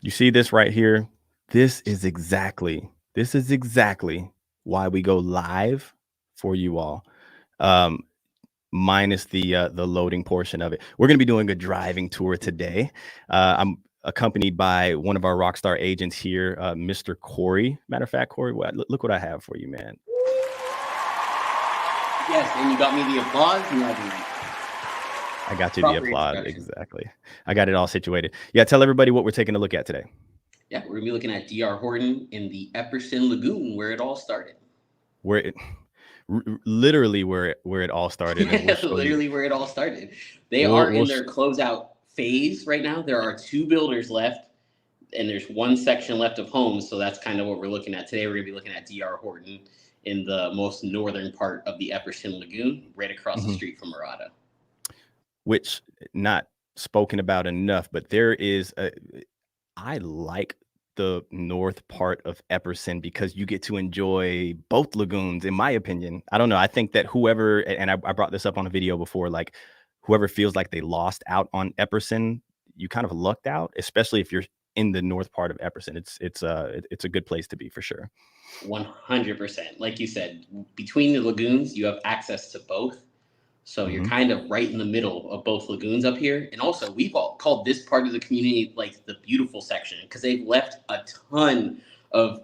You see this right here? This is exactly why we go live for you all. Um, minus the loading portion of it. We're going to be doing a driving tour today. I'm accompanied by one of our rockstar agents here, Mr. Corey. Matter of fact, Corey, look what I have for you, man. Yes, and you got me the applause. I got you the applause. Exactly. I got it all situated. Yeah, tell everybody what we're taking a look at today. Yeah, we're gonna be looking at DR Horton in the Epperson Lagoon, where it all started. Literally where it all started. And Literally where it all started. They are in their closeout phase right now. There are 2 builders left, and there's 1 section left of homes. So that's kind of what we're looking at today. We're gonna be looking at DR Horton in the most northern part of the Epperson Lagoon, right across the street from Murata. Which not spoken about enough, but there is I like the north part of Epperson because you get to enjoy both lagoons, in my opinion. I don't know. I think that whoever, and I brought this up on a video before, like whoever feels like they lost out on Epperson, you kind of lucked out, especially if you're in the north part of Epperson. It's a good place to be for sure. 100%. Like you said, between the lagoons, you have access to both. So you're kind of right in the middle of both lagoons up here. And also, we've all called this part of the community like the beautiful section because they've left a ton of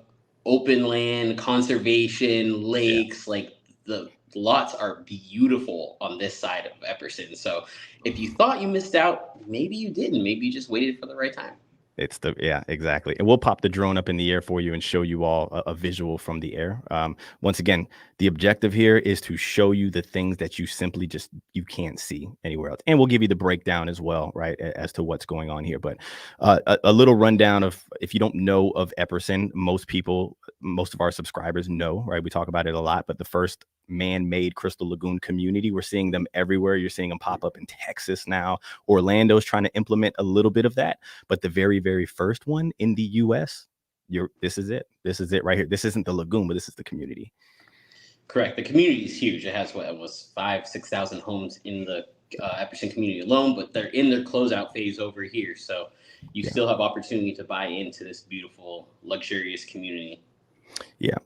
open land, conservation, lakes. Like the lots are beautiful on this side of Epperson. So if you thought you missed out, maybe you didn't. Maybe you just waited for the right time. Yeah, exactly. And we'll pop the drone up in the air for you and show you all a visual from the air. Once again, the objective here is to show you the things that you simply you can't see anywhere else. And we'll give you the breakdown as well, right, as to what's going on here. But a little rundown of, if you don't know of Epperson, most of our subscribers know, right? We talk about it a lot, but the first man-made Crystal Lagoon community, we're seeing them everywhere. You're seeing them pop up in Texas now. Orlando's trying to implement a little bit of that, but the very, very first one in the US, this is it right here. This isn't the lagoon, but this is the community. Correct. The community is huge. It has 5,000-6,000 homes in the Epperson community alone, but they're in their closeout phase over here. So you still have opportunity to buy into this beautiful, luxurious community. Yeah.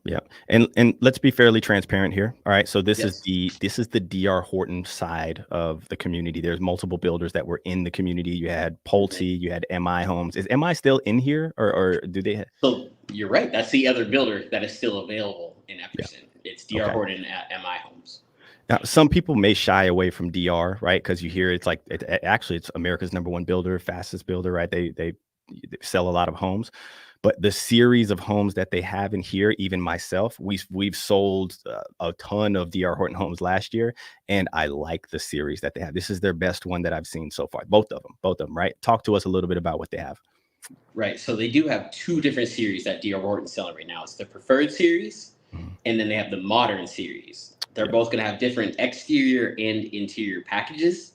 And let's be fairly transparent here. All right. So this is the DR Horton side of the community. There's multiple builders that were in the community. You had Pulte, you had MI Homes. Is MI still in here, or do they So you're right. That's the other builder that is still available in Epperson. Yeah. It's DR Horton at MI Homes. Now, some people may shy away from DR, right? Because you hear it's like it's America's #1 builder, fastest builder, right? They sell a lot of homes. But the series of homes that they have in here, even myself, we've sold a ton of DR Horton homes last year, and I like the series that they have. This is their best one that I've seen so far. Both of them, right? Talk to us a little bit about what they have. Right. So they do have 2 different series that DR Horton's selling right now. It's the preferred series, and then they have the modern series. They're both going to have different exterior and interior packages,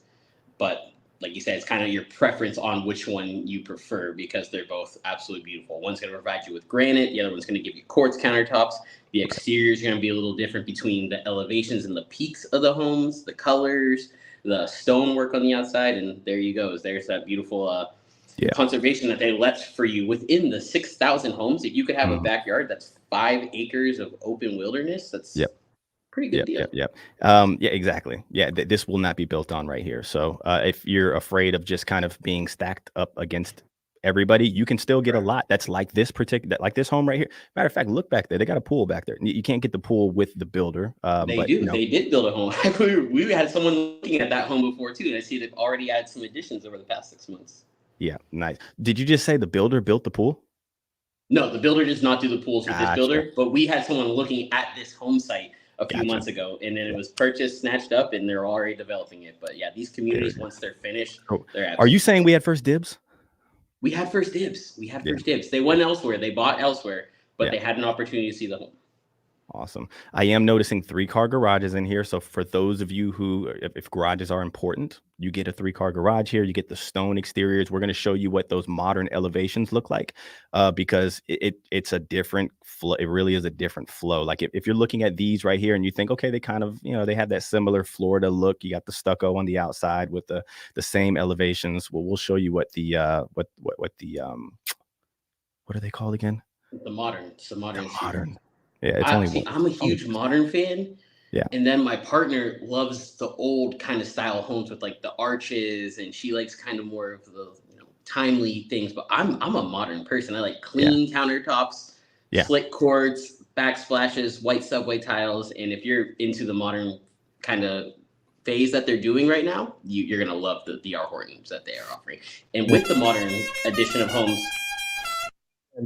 but like you said, it's kind of your preference on which one you prefer because they're both absolutely beautiful. One's going to provide you with granite. The other one's going to give you quartz countertops. The exteriors are going to be a little different between the elevations and the peaks of the homes, the colors, the stonework on the outside. And there you go. There's that beautiful conservation that they left for you within the 6,000 homes. That you could have a backyard that's 5 acres of open wilderness. That's pretty good deal. Yeah, exactly. Yeah, this will not be built on right here. So if you're afraid of just kind of being stacked up against everybody, you can still get a lot that's like this home right here. Matter of fact, look back there. They got a pool back there. You can't get the pool with the builder. They do. They did build a home. We had someone looking at that home before too, and I see they've already added some additions over the past 6 months. Yeah, nice. Did you just say the builder built the pool? No, the builder does not do the pools with this builder, but we had someone looking at this home site a few months ago, and then it was purchased, snatched up, and they're already developing it. But yeah, these communities, once they're finished, they're Are you saying we had first dibs? We had first dibs. First dibs. They went elsewhere. They bought elsewhere, but they had an opportunity to see the home. Awesome. I am noticing 3-car garages in here. So for those of you who, if garages are important, you get a 3-car garage here. You get the stone exteriors. We're going to show you what those modern elevations look like because it's a different flow. It really is a different flow. Like if you're looking at these right here and you think, okay, they kind of, they have that similar Florida look. You got the stucco on the outside with the same elevations. Well, we'll show you what the what are they called again? It's the The modern series. modern. Yeah, it's only one. I'm a Only huge modern fan. yeah. And then my partner loves the old kind of style homes with like the arches, and she likes kind of more of the timely things. But I'm a modern person. I like Yeah. clean countertops, Yeah. slick quartz, backsplashes, white subway tiles. And if you're into the modern kind of phase that they're doing right now, you're gonna love the DR Hortons that they are offering. And with the modern addition of homes.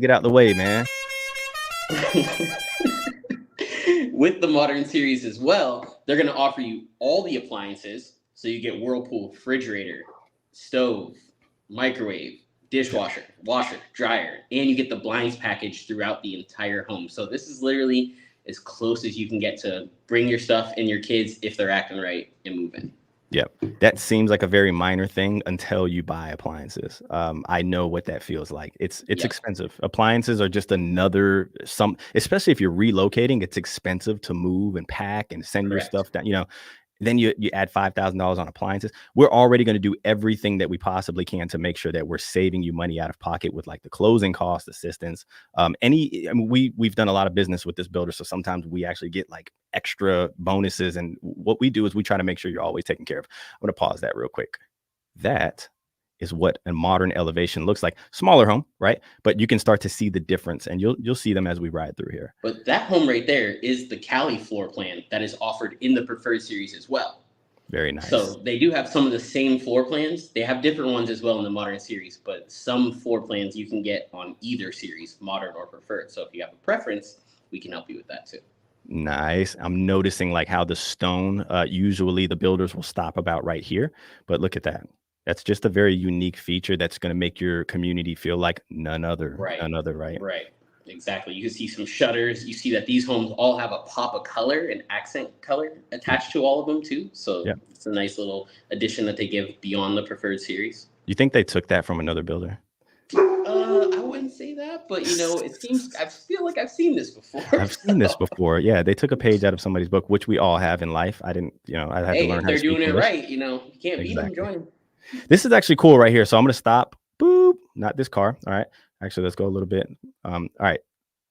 Get out the way, man. With the modern series as well, they're going to offer you all the appliances. So you get Whirlpool refrigerator, stove, microwave, dishwasher, washer, dryer, and you get the blinds package throughout the entire home. So this is literally as close as you can get to bring your stuff and your kids, if they're acting right, and move in. Yep. That seems like a very minor thing until you buy appliances. I know what that feels like. It's Yep. expensive. Appliances are just another especially if you're relocating, it's expensive to move and pack and send your Correct. stuff down, then you add $5,000 on appliances. We're already going to do everything that we possibly can to make sure that we're saving you money out of pocket with like the closing cost assistance. We've done a lot of business with this builder, so sometimes we actually get like extra bonuses. And what we do is we try to make sure you're always taken care of. I'm going to pause that real quick. That is what a modern elevation looks like. Smaller home, right? But you can start to see the difference, and you'll see them as we ride through here. But that home right there is the Cali floor plan that is offered in the preferred series as well. Very nice. So they do have some of the same floor plans. They have different ones as well in the modern series, but some floor plans you can get on either series, modern or preferred. So if you have a preference, we can help you with that too. Nice. I'm noticing like how the stone, usually the builders will stop about right here, but look at that. That's just a very unique feature that's going to make your community feel like none other, Right. right? Right. Exactly. You can see some shutters. You see that these homes all have a pop of color and accent color attached to all of them too. So it's a nice little addition that they give beyond the preferred series. You think they took that from another builder? I wouldn't say that, but it seems I feel like I've seen this before. I've seen this before. Yeah, they took a page out of somebody's book, which we all have in life. I didn't, I had to learn how to speak English. They're doing it right. You can't beat them, join them. This is actually cool right here. So I'm going to stop. Boop. Not this car. All right. Actually, let's go a little bit. All right.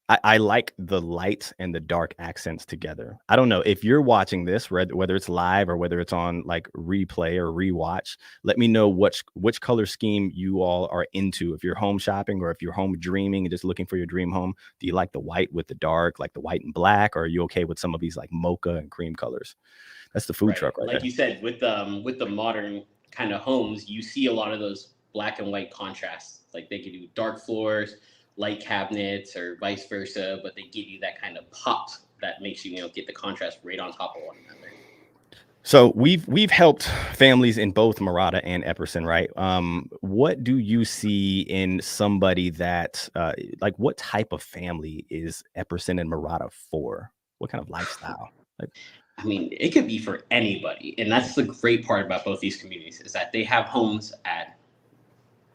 I like the light and the dark accents together. I don't know if you're watching this, whether it's live or whether it's on like replay or rewatch. Let me know which color scheme you all are into. If you're home shopping or if you're home dreaming and just looking for your dream home, do you like the white with the dark, like the white and black, or are you okay with some of these like mocha and cream colors? That's the food truck right like there. You said, with the modern kind of homes, you see a lot of those black and white contrasts. Like they could do dark floors, light cabinets, or vice versa, but they give you that kind of pop that makes you get the contrast right on top of one another. So we've helped families in both Murata and Epperson, right? What do you see in somebody that like what type of family is Epperson and Murata for? What kind of lifestyle? I mean, it could be for anybody, and that's the great part about both these communities is that they have homes at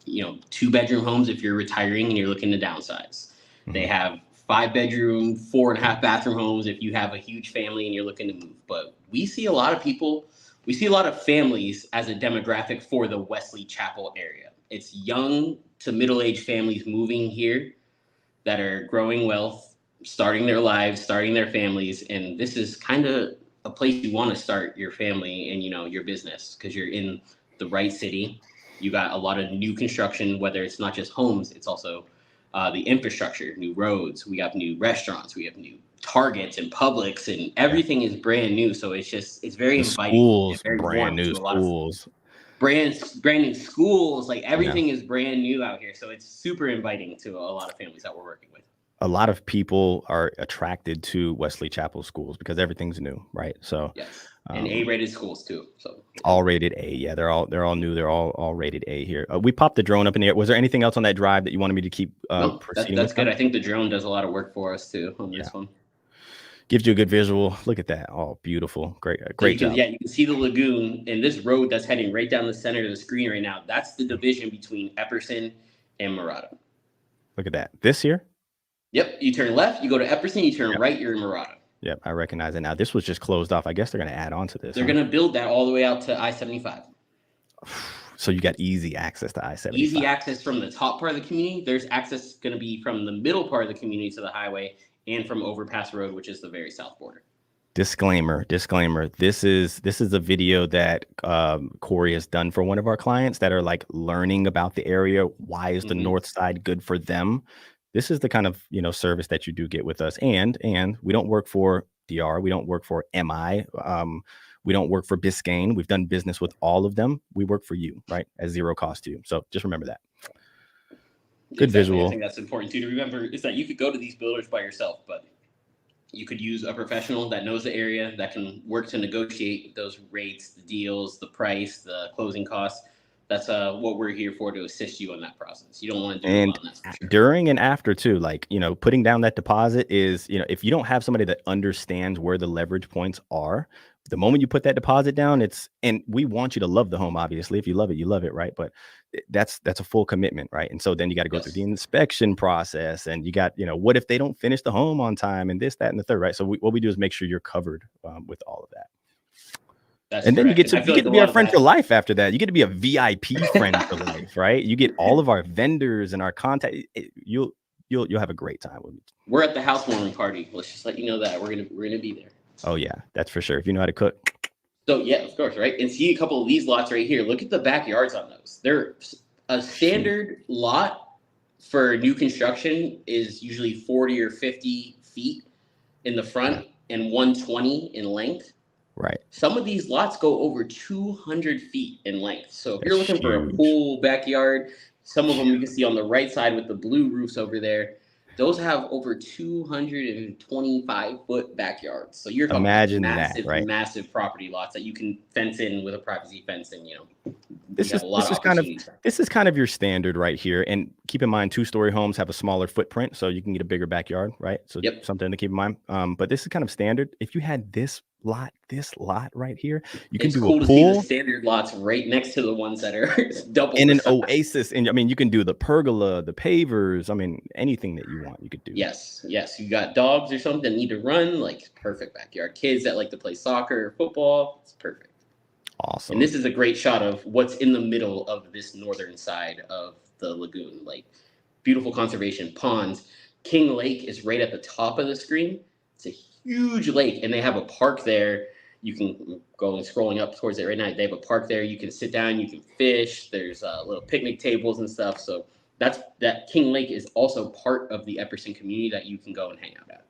2-bedroom homes if you're retiring and you're looking to downsize. Mm-hmm. They have 5-bedroom, 4.5 bathroom homes if you have a huge family and you're looking to move. But we see a lot of families as a demographic for the Wesley Chapel area. It's young to middle-aged families moving here that are growing wealth, starting their lives, starting their families, and this is kind of a place you want to start your family and your business because you're in the right city. You got a lot of new construction, whether it's not just homes, it's also the infrastructure, new roads. We have new restaurants, we have new Targets and Publix, and everything is brand new. So it's very inviting. Schools, very brand new schools. Brand new schools, like everything is brand new out here. So it's super inviting to a lot of families that we're working with. A lot of people are attracted to Wesley Chapel schools because everything's new, right? So yes. And A-rated schools too. So all rated A. Yeah, they're all new. They're all rated A here. We popped the drone up in the air. Was there anything else on that drive that you wanted me to keep proceeding? That's good. I think the drone does a lot of work for us too on this one. Gives you a good visual. Look at that. Oh, beautiful. Great job. Yeah, you can see the lagoon and this road that's heading right down the center of the screen right now. That's the division between Epperson and Murata. Look at that. This here? Yep. You turn left, you go to Epperson, you turn right, you're in Murata. Yep, I recognize it now. This was just closed off. I guess they're going to add on to this. They're going to build that all the way out to I-75. So you got easy access to I-75. Easy access from the top part of the community. There's access going to be from the middle part of the community to the highway and from Overpass Road, which is the very south border. Disclaimer. This is a video that Corey has done for one of our clients that are like learning about the area. Why is the north side good for them? This is the kind of, you know, service that you do get with us. And we don't work for DR. We don't work for MI. We don't work for Biscayne. We've done business with all of them. We work for you, right? At zero cost to you. So just remember that. Good visual. I think that's important too to remember, is that you could go to these builders by yourself, but you could use a professional that knows the area, that can work to negotiate those rates, the deals, the price, the closing costs. That's what we're here for, to assist you in that process. You don't want to do it alone, that's for sure. During and after too, like, you know, putting down that deposit is, you know, if you don't have somebody that understands where the leverage points are, the moment you put that deposit down, and we want you to love the home, obviously. If you love it, right? But that's a full commitment, right? And so then you got to go through the inspection process, and you got, you know, what if they don't finish the home on time, and this, that, and the third, right? So what we do is make sure you're covered with all of that. That's and then correct. you get to be our friend for life after that. You get to be a VIP friend for life, right? You get all of our vendors and our contact. You'll have a great time with me. We're at the housewarming party. Let's just let you know that we're gonna be there. Oh yeah, that's for sure. If you know how to cook. So yeah, of course, right? And see a couple of these lots right here. Look at the backyards on those. They're a standard lot for new construction is usually 40 or 50 feet in the front and 120 in length. Right. Some of these lots go over 200 feet in length. So if you're looking for a full backyard, some of them you can see on the right side with the blue roofs over there. Those have over 225-foot backyards. So you're talking massive property lots that you can fence in with a privacy fence, and this is kind of your standard right here. And keep in mind, 2-story homes have a smaller footprint, so you can get a bigger backyard, right? So something to keep in mind. But this is kind of standard. If you had this lot right here, you can do a pool. It's cool to see the standard lots right next to the ones that are double in an oasis. And I mean, you can do the pergola, the pavers. I mean, anything that you want, you could do. Yes. You got dogs or something that need to run, like perfect backyard. Kids that like to play soccer or football, it's perfect. Awesome. And this is a great shot of what's in the middle of this northern side of the lagoon. Like beautiful conservation ponds. King Lake is right at the top of the screen. It's a huge lake, and they have a park there. You can go and scrolling up towards it right now. They have a park there. You can sit down, you can fish. There's little picnic tables and stuff. So that King Lake is also part of the Epperson community that you can go and hang out at.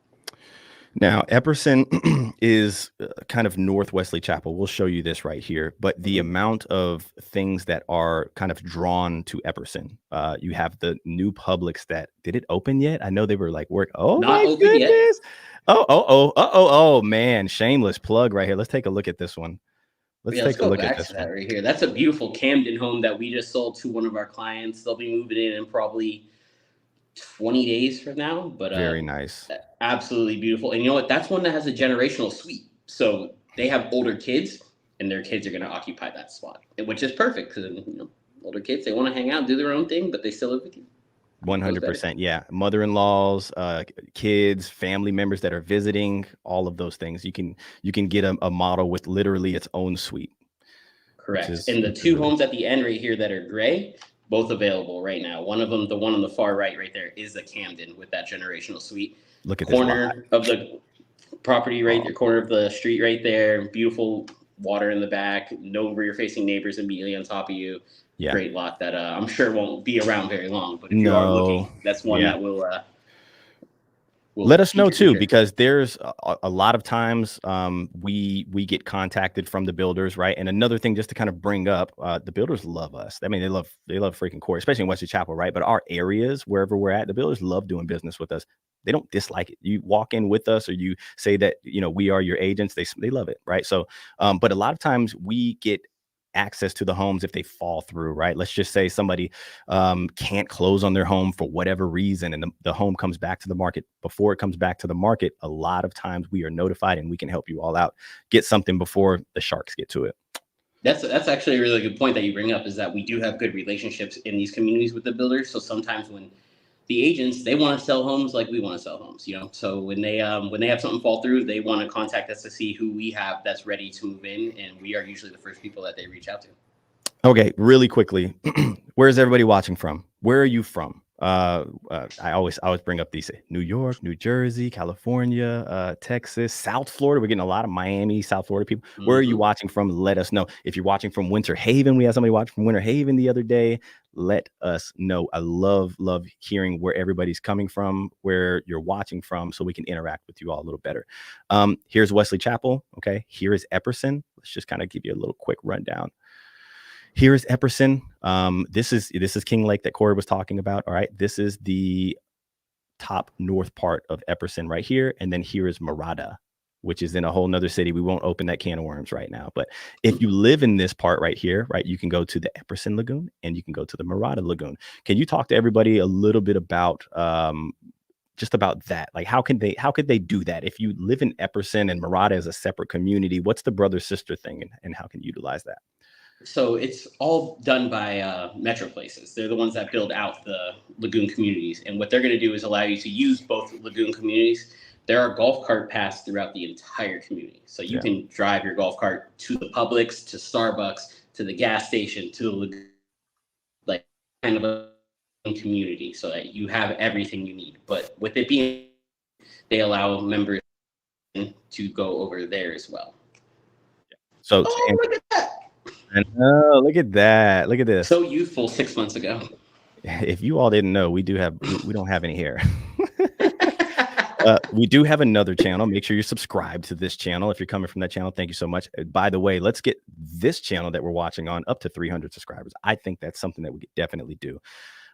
Now, Epperson is kind of north Wesley Chapel. We'll show you this right here. But the amount of things that are kind of drawn to Epperson, you have the new Publix that did it open yet? I know they were like work. Oh, not my goodness. Yet. Oh, man. Shameless plug right here. Let's take a look at this one. Let's take a look at this one right here. That's a beautiful Camden home that we just sold to one of our clients. They'll be moving in probably 20 days from now, but very nice, absolutely beautiful. And you know what, that's one that has a generational suite, so they have older kids and their kids are going to occupy that spot, which is perfect because older kids, they want to hang out, do their own thing, but they still live with you. 100%. Yeah, mother-in-laws, kids, family members that are visiting, all of those things. You can get a model with literally its own suite. Correct. And the two homes at the end right here that are gray, both available right now. One of them, the one on the far right there, is the Camden with that generational suite. Look at corner of the property right there, corner of the street right there. Beautiful water in the back. No rear-facing neighbors immediately on top of you. Yeah. Great lot that I'm sure won't be around very long. But if you are looking, that's one that will let us know too, because there's a lot of times we get contacted from the builders, right? And another thing just to kind of bring up, the builders love us. I mean, they love freaking Corey, especially in Wesley Chapel, right? But our areas, wherever we're at, the builders love doing business with us. They don't dislike it. You walk in with us, or you say that we are your agents. They love it, right? So, but a lot of times we get access to the homes if they fall through, right? Let's just say somebody can't close on their home for whatever reason, and the home comes back to the market. Before it comes back to the market, a lot of times we are notified and we can help you all out, get something before the sharks get to it. That's actually a really good point that you bring up, is that we do have good relationships in these communities with the builders. So sometimes when the agents, they want to sell homes like we want to sell homes, so when they have something fall through, they want to contact us to see who we have that's ready to move in, and we are usually the first people that they reach out to. Okay, really quickly, where's everybody watching from? Where are you from? I always bring up these: New York, New Jersey, California, Texas, South Florida. We're getting a lot of Miami, South Florida people. Where are you watching from? Let us know. If you're watching from Winter Haven, we had somebody watching from Winter Haven the other day. Let us know. I love hearing where everybody's coming from, where you're watching from, so we can interact with you all a little better. Here's Wesley Chapel. Okay, here is Epperson. Let's just kind of give you a little quick rundown. Here is Epperson. This is King Lake that Corey was talking about. All right. This is the top north part of Epperson right here. And then here is Marada, which is in a whole nother city. We won't open that can of worms right now. But if you live in this part right here, right, you can go to the Epperson Lagoon and you can go to the Marada Lagoon. Can you talk to everybody a little bit about just about that? Like, how could they do that? If you live in Epperson and Marada is a separate community, what's the brother sister thing, and how can you utilize that? So it's all done by Metro Places. They're the ones that build out the lagoon communities. And what they're going to do is allow you to use both lagoon communities. There are golf cart paths throughout the entire community. So you can drive your golf cart to the Publix, to Starbucks, to the gas station, to the lagoon, like kind of a community, so that you have everything you need. But with it being, they allow members to go over there as well. So look at that. Look at that. Look at this. So youthful 6 months ago. If you all didn't know, we don't have any hair. We do have another channel. Make sure you're subscribed to this channel. If you're coming from that channel, thank you so much. By the way, let's get this channel that we're watching on up to 300 subscribers. I think that's something that we could definitely do.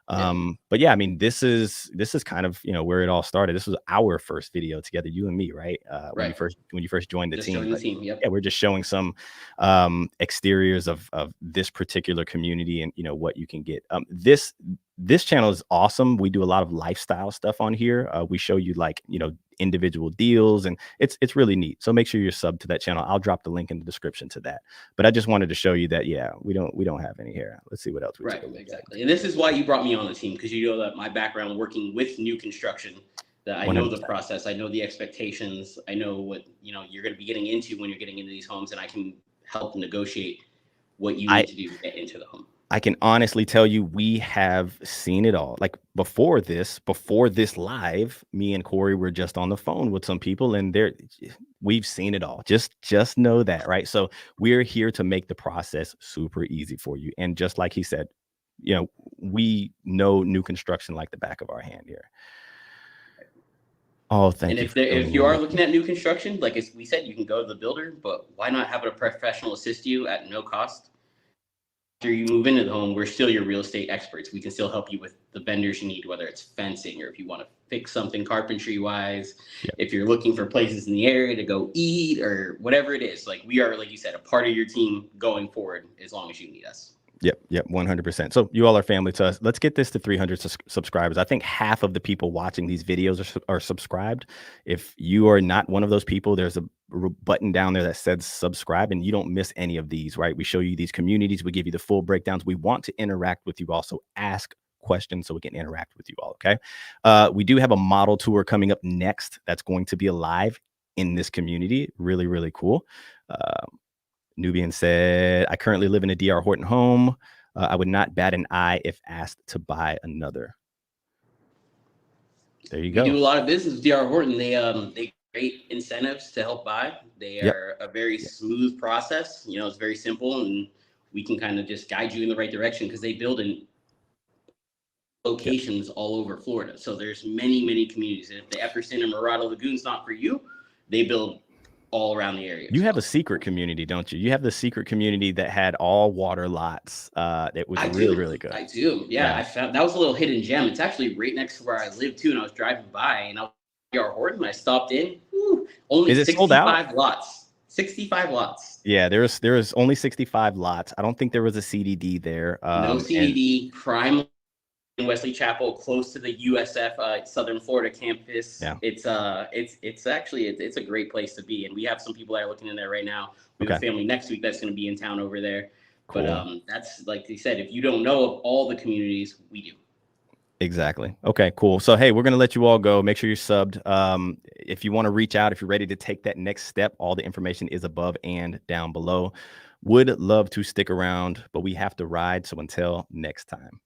But yeah, I mean, this is kind of, where it all started. This was our first video together, you and me, right? When you first joined the team. Yep. Yeah, we're just showing some exteriors of this particular community and what you can get. This channel is awesome. We do a lot of lifestyle stuff on here. We show you individual deals, and it's really neat. So make sure you're subbed to that channel. I'll drop the link in the description to that. But I just wanted to show you that we don't have any hair. Let's see what else we exactly. And this is why you brought me on the team, because you know that my background working with new construction, that I know the process, I know the expectations, I know what you're going to be getting into when you're getting into these homes, and I can help negotiate what you need to do to get into the home. I can honestly tell you, we have seen it all. Like before this live, me and Corey were just on the phone with some people, and we've seen it all. Just know that, right? So we're here to make the process super easy for you. And just like he said, we know new construction like the back of our hand here. Oh, thank you. And if you are looking at new construction, like as we said, you can go to the builder, but why not have a professional assist you at no cost? After you move into the home, we're still your real estate experts. We can still help you with the vendors you need, whether it's fencing or if you want to fix something carpentry wise, if you're looking for places in the area to go eat or whatever it is. Like we are, like you said, a part of your team going forward as long as you need us. Yep, 100%. So you all are family to us. Let's get this to 300 subscribers. I think half of the people watching these videos are subscribed. If you are not one of those people, there's a button down there that says subscribe, and you don't miss any of these, right? We show you these communities. We give you the full breakdowns. We want to interact with you all. So ask questions so we can interact with you all, okay? We do have a model tour coming up next that's going to be live in this community. Really, really cool. Nubian said, I currently live in a DR Horton home. I would not bat an eye if asked to buy another. There you go. We do a lot of business with DR Horton. They create incentives to help buy. They are a very smooth process. It's very simple, and we can kind of just guide you in the right direction because they build in locations all over Florida. So there's many, many communities. And if the Epperson and Marada Lagoon's not for you, they build all around the area. You have a secret community, don't you? You have the secret community that had all water lots. That was really good. I do. Yeah, I found that was a little hidden gem. It's actually right next to where I live too. And I was driving by, and I was at DR Horton. And I stopped in. Only 65 lots. 65 lots. Yeah, there is only 65 lots. I don't think there was a CDD there. No CDD. Prime in Wesley Chapel, close to the USF Southern Florida campus. Yeah. It's actually a great place to be, and we have some people that are looking in there right now. We have a family next week that's going to be in town over there. Cool. But that's like they said, if you don't know of all the communities, we do. Exactly. Okay, cool. So, hey, we're going to let you all go. Make sure you're subbed. If you want to reach out, if you're ready to take that next step, all the information is above and down below. Would love to stick around, but we have to ride. So until next time.